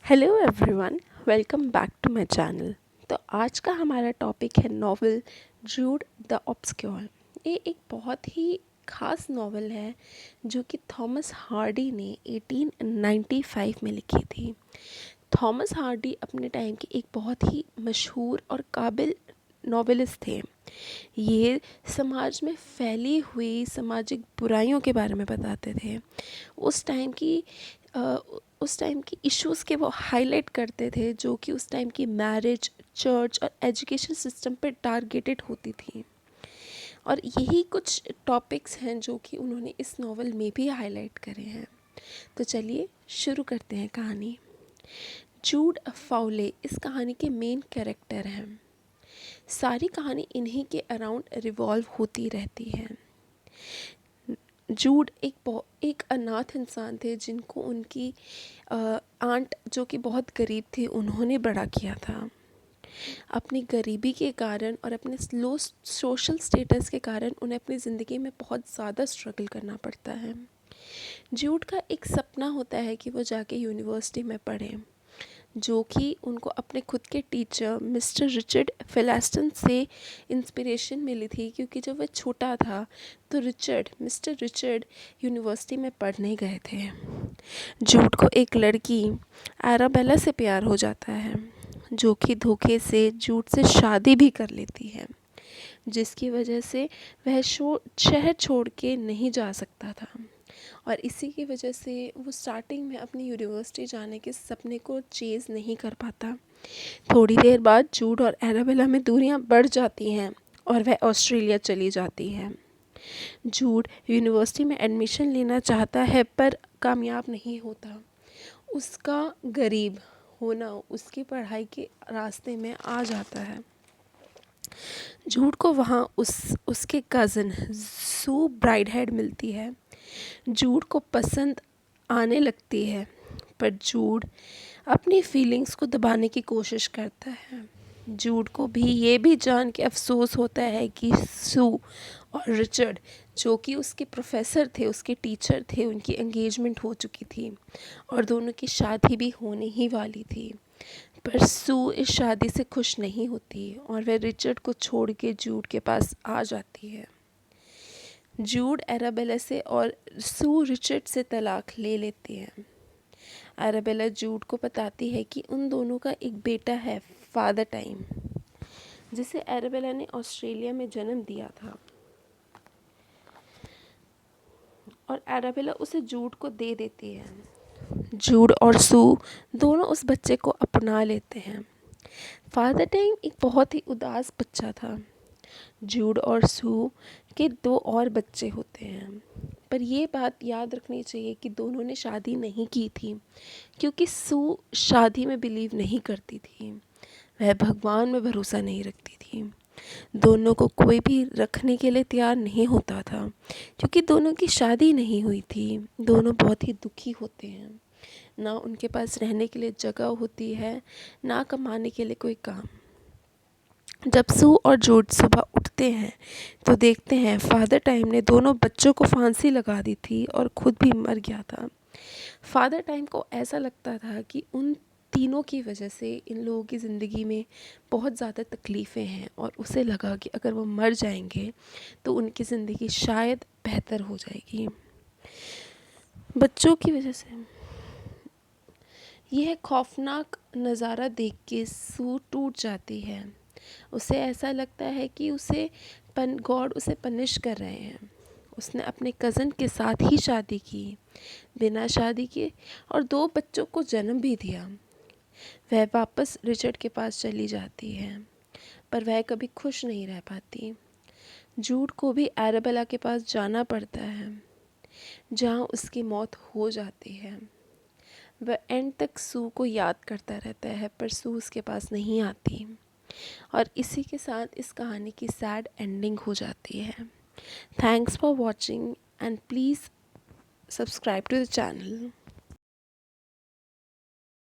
Hello everyone, welcome back to my channel. तो आज का हमारा टॉपिक है नॉवल जूड द ऑब्सक्योर। ये एक बहुत ही ख़ास नॉवल है जो कि थॉमस हार्डी ने 1895 में लिखी थी। थॉमस हार्डी अपने टाइम के एक बहुत ही मशहूर और काबिल नॉवेलिस्ट थे। ये समाज में फैली हुई सामाजिक बुराइयों के बारे में बताते थे। उस टाइम की अ, उस टाइम की इश्यूज़ के वो हाईलाइट करते थे जो कि उस टाइम की मैरिज, चर्च और एजुकेशन सिस्टम पर टारगेटेड होती थी। और यही कुछ टॉपिक्स हैं जो कि उन्होंने इस नॉवल में भी हाईलाइट करे हैं। तो चलिए शुरू करते हैं कहानी। जूड फाउले इस कहानी के मेन कैरेक्टर हैं। सारी कहानी इन्हीं के अराउंड रिवॉल्व होती रहती है। जूड एक अनाथ इंसान थे जिनको उनकी आंट जो कि बहुत गरीब थे उन्होंने बड़ा किया था। अपनी गरीबी के कारण और अपने लो सोशल स्टेटस के कारण उन्हें अपनी ज़िंदगी में बहुत ज़्यादा स्ट्रगल करना पड़ता है। जूड का एक सपना होता है कि वो जाके यूनिवर्सिटी में पढ़ें, जो कि उनको अपने खुद के टीचर मिस्टर रिचर्ड फिलास्टन से इंस्पिरेशन मिली थी, क्योंकि जब वह छोटा था तो मिस्टर रिचर्ड यूनिवर्सिटी में पढ़ने गए थे। जूड को एक लड़की एराबेला से प्यार हो जाता है, जो कि धोखे से जूड से शादी भी कर लेती है, जिसकी वजह से वह शहर छोड़ के नहीं जा सकता था। और इसी की वजह से वो स्टार्टिंग में अपनी यूनिवर्सिटी जाने के सपने को चेज़ नहीं कर पाता। थोड़ी देर बाद जूड और एराबेला में दूरियां बढ़ जाती हैं और वह ऑस्ट्रेलिया चली जाती है। जूड यूनिवर्सिटी में एडमिशन लेना चाहता है पर कामयाब नहीं होता। उसका गरीब होना उसकी पढ़ाई के रास्ते में आ जाता है। जूड को वहाँ उसके कज़न सू ब्राइडहेड मिलती है। जूड को पसंद आने लगती है, पर जूड अपनी फीलिंग्स को दबाने की कोशिश करता है। जूड को भी ये भी जान के अफसोस होता है कि सू और रिचर्ड, जो कि उसके प्रोफेसर थे, उसके टीचर थे, उनकी एंगेजमेंट हो चुकी थी और दोनों की शादी भी होने ही वाली थी। पर सू इस शादी से खुश नहीं होती और वह रिचर्ड को छोड़ के जूड के पास आ जाती है। जूड एराबेला से और सू रिचर्ड से तलाक ले लेती है। एराबेला जूड को बताती है कि उन दोनों का एक बेटा है, फादर टाइम, जिसे एराबेला ने ऑस्ट्रेलिया में जन्म दिया था, और एराबेला उसे जूड को दे देती है। जूड और सू दोनों उस बच्चे को अपना लेते हैं। फादर टाइम एक बहुत ही उदास बच्चा था। जूड और सू के 2 और बच्चे होते हैं, पर ये बात याद रखनी चाहिए कि दोनों ने शादी नहीं की थी, क्योंकि सू शादी में बिलीव नहीं करती थी। वह भगवान में भरोसा नहीं रखती थी। दोनों को कोई भी रखने के लिए तैयार नहीं होता था, क्योंकि दोनों की शादी नहीं हुई थी। दोनों बहुत ही दुखी होते हैं। ना उनके पास रहने के लिए जगह होती है, ना कमाने के लिए कोई काम। जब सू और जूड सुबह उठते हैं तो देखते हैं फादर टाइम ने दोनों बच्चों को फांसी लगा दी थी और खुद भी मर गया था। फादर टाइम को ऐसा लगता था कि उन तीनों की वजह से इन लोगों की ज़िंदगी में बहुत ज़्यादा तकलीफ़ें हैं, और उसे लगा कि अगर वो मर जाएंगे तो उनकी ज़िंदगी शायद बेहतर हो जाएगी। बच्चों की वजह से यह खौफनाक नज़ारा देख के सू टूट जाती है। उसे ऐसा लगता है कि गॉड उसे पनिश कर रहे हैं। उसने अपने कज़न के साथ ही शादी की, बिना शादी के, और 2 बच्चों को जन्म भी दिया। वह वापस रिचर्ड के पास चली जाती है, पर वह कभी खुश नहीं रह पाती। जूड को भी एराबेला के पास जाना पड़ता है, जहाँ उसकी मौत हो जाती है। वह एंड तक सू को याद करता रहता है, पर सू उसके पास नहीं आती, और इसी के साथ इस कहानी की सैड एंडिंग हो जाती है। Thanks for watching and please subscribe to the channel.